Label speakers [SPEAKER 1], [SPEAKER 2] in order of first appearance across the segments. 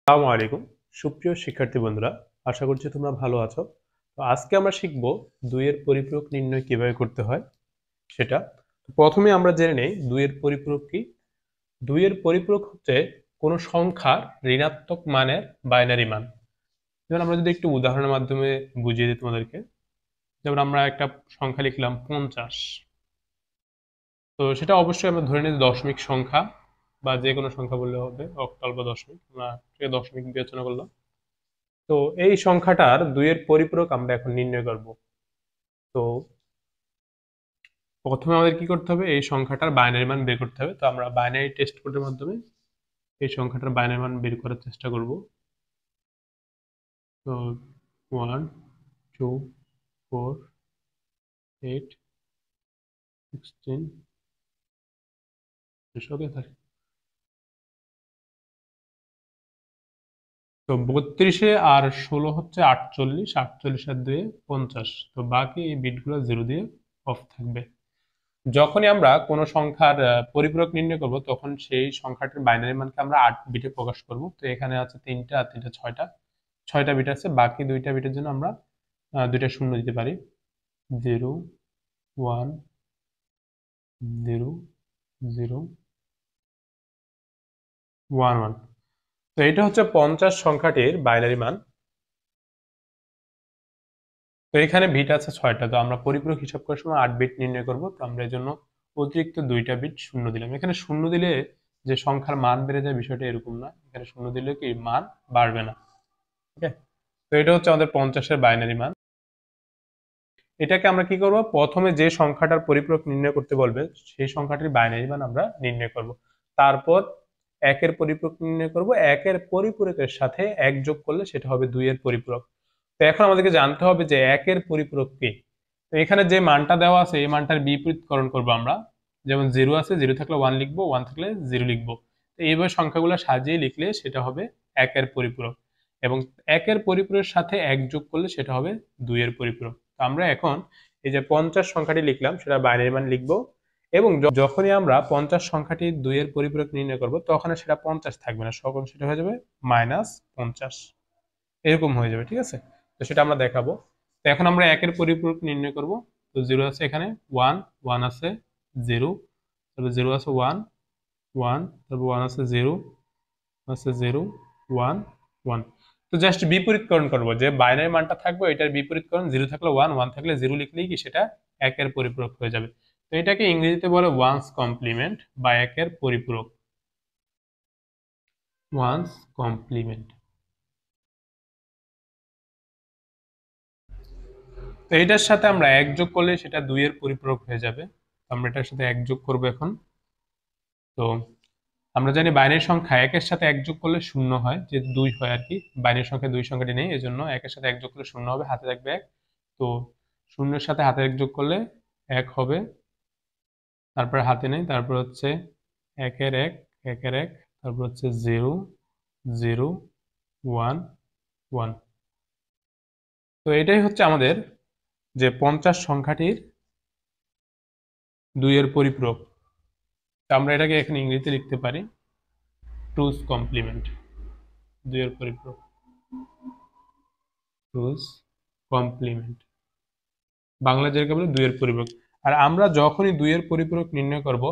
[SPEAKER 1] আসসালামু আলাইকুম সুপ্রিয় শিক্ষার্থী বন্ধুরা, আশা করছি তোমরা ভালো আছো। তো আজকে আমরা শিখব দুইয়ের পরিপূরক নির্ণয় কিভাবে করতে হয় সেটা। প্রথমে আমরা জেনে নেই দুইয়ের পরিপূরক কি। দুইয়ের পরিপূরক হচ্ছে কোনো সংখ্যার ঋণাত্মক মানের বাইনারি মান। যেমন আমরা যদি একটু উদাহরণের মাধ্যমে বুঝিয়ে দিই তোমাদেরকে। যেমন আমরা একটা সংখ্যা লিখলাম 50। তো সেটা অবশ্যই আমরা ধরে নিই দশমিক সংখ্যা বা যে কোনো সংখ্যা বললে হবে, অক্টাল বা দশমিক, আমরা দশমিক বিবেচনা করলাম। তো এই সংখ্যাটার দুইয়ের পরিপূরক আমরা এখন নির্ণয় করব। তো প্রথমে আমাদের কি করতে হবে, এই সংখ্যাটার বাইনারি মান বের করতে হবে। তো আমরা বাইনারি টেস্ট কোডের মাধ্যমে এই সংখ্যাটার বাইনারি মান বের করার চেষ্টা করব। তো 1 2 4 8 16 তো 32 আর 16 হচ্ছে 48, 48 আর 2 50। তো বাকি এই বিটগুলো 0 দিয়ে অফ থাকবে। যখনই আমরা কোনো সংখ্যার পরিপূরক নির্ণয় করব তখন সেই সংখ্যাটির বাইনারি মানকে আমরা 8 বিটে প্রকাশ করব। তো এখানে আছে 3টা আর 3টা 6টা বিট আছে। বাকি 2টা বিটের জন্য আমরা 2টা শূন্য দিতে পারি। 0 1 0 0 1 1। তো এটা হচ্ছে 50 সংখ্যাটির বাইনারি মান। তো এখানে বিট আছে 6টা। তো আমরা পরিপূরক হিসাব করার সময় 8 বিট নির্ণয় করব। তো আমরা এর জন্য অতিরিক্ত 2টা বিট শূন্য দিলাম। এখানে শূন্য দিলে যে সংখ্যার মান বেড়ে যায় বিষয়টা এরকম না। এখানে শূন্য দিলে কি মান বাড়বে না। ওকে। তো এটা হচ্ছে আমাদের 50-এর বাইনারি মান। এটাকে আমরা কি করব, প্রথমে যে সংখ্যাটার পরিপূরক নির্ণয় করতে বলবে সেই সংখ্যাটির বাইনারি মান আমরা নির্ণয় করব। তারপর একের পরিপূরক নির্ণয় করব, একের পরিপূরকের সাথে এক যোগ করলে সেটা হবে 2-এর পরিপূরক। তো এখন আমাদেরকে জানতে হবে যে একের পরিপূরক কি। তো এখানে যে মানটা দেওয়া আছে এই মানটার বিপরীতকরণ করব আমরা। যেমন 0 আছে, 0 থাকলে 1 লিখবো, 1 থাকলে 0 লিখবো। তো এইভাবে সংখ্যাগুলো সাজিয়ে লিখলে সেটা হবে একের পরিপূরক। এবং একের পরিপূরকের সাথে এক যোগ করলে সেটা হবে 2-এর পরিপূরক। তো আমরা এখন এই যে 50 সংখ্যাটি লিখলাম সেটা বাইনারি মান লিখবো। এবং যখনই আমরা 50 সংখ্যাটি 2-এর পরিপূরক নির্ণয় করব তখন আর সেটা 50 থাকবে না, তখন সেটা হয়ে যাবে -50, এরকম হয়ে যাবে। ঠিক আছে, তো সেটা আমরা দেখাবো। তো এখন আমরা একের পরিপূরক নির্ণয় করব। তো 0 আছে এখানে, 1 1 আছে, 0, তারপর 0 আছে, 1 1, তারপর 1 আছে, 0 আছে, 0 1 1। তো জাস্ট বিপরীতকরণ করব, যে বাইনারি মানটা থাকবে এটার বিপরীতকরণ। 0 থাকলে 1, 1 থাকলে 0 লিখলেই কি সেটা একের পরিপূরক হয়ে যাবে। তো এটাকে ইংরেজিতে বলে ওয়ান্স কমপ্লিমেন্ট বা একের পরিপূরক, ওয়ান্স কমপ্লিমেন্ট। তো এটার সাথে আমরা এক যোগ করলে সেটা 2-এর পরিপূরক হয়ে যাবে। আমরা এটার সাথে এক যোগ করবো এখন। তো আমরা জানি বাইনারি সংখ্যা একের সাথে এক যোগ করলে শূন্য হয়, যে 2 হয় আর কি। বাইনারি সংখ্যা 2 সংখ্যাটি নেই, এজন্য একের সাথে এক যোগ করলে শূন্য হবে, হাতে থাকবে 1। তো শূন্যের সাথে হাতে এক যোগ করলে 1 হবে, তারপর হাতে নেই, তারপর হচ্ছে একের 1 একের 1, তারপর হচ্ছে 0 0 1 1। তো এটাই হচ্ছে আমাদের যে 50 সংখ্যাটির 2-এর পরিপূরক। আমরা এটাকে এখানে ইংরেজিতে লিখতে পারি টুস কমপ্লিমেন্ট, 2-এর পরিপূরক, টুস কমপ্লিমেন্ট, বাংলা যেটাকে বলে 2-এর পরিপূরক। আর আমরা যখনই 2-এর পরিপূরক নির্ণয় করব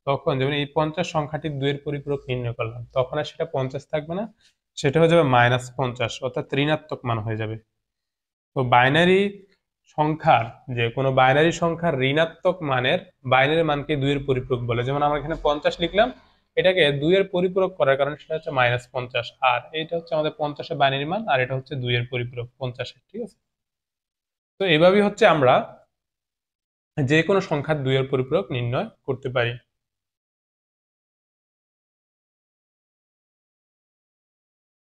[SPEAKER 1] তখন যেমন এই 50 সংখ্যাটির 2-এর পরিপূরক নির্ণয় করলাম, তখন আর সেটা 50 থাকবে না, সেটা হয়ে যাবে -50, অর্থাৎ ঋণাত্মক মান হয়ে যাবে। তো বাইনারি সংখ্যার, যে কোনো বাইনারি সংখ্যার ঋণাত্মক মানের বাইনারি মানকে 2-এর পরিপূরক বলে। যেমন আমরা এখানে 50 লিখলাম, এটাকে 2-এর পরিপূরক করার কারণে সেটা হচ্ছে -50। আর এটা হচ্ছে আমাদের 50-এর বাইনারি মান, আর এটা হচ্ছে 2-এর পরিপূরক 50-এর। ঠিক আছে, তো এভাবেই হচ্ছে আমরা যে কোনো সংখ্যার 2-এর পরিপূরক নির্ণয় করতে পারি।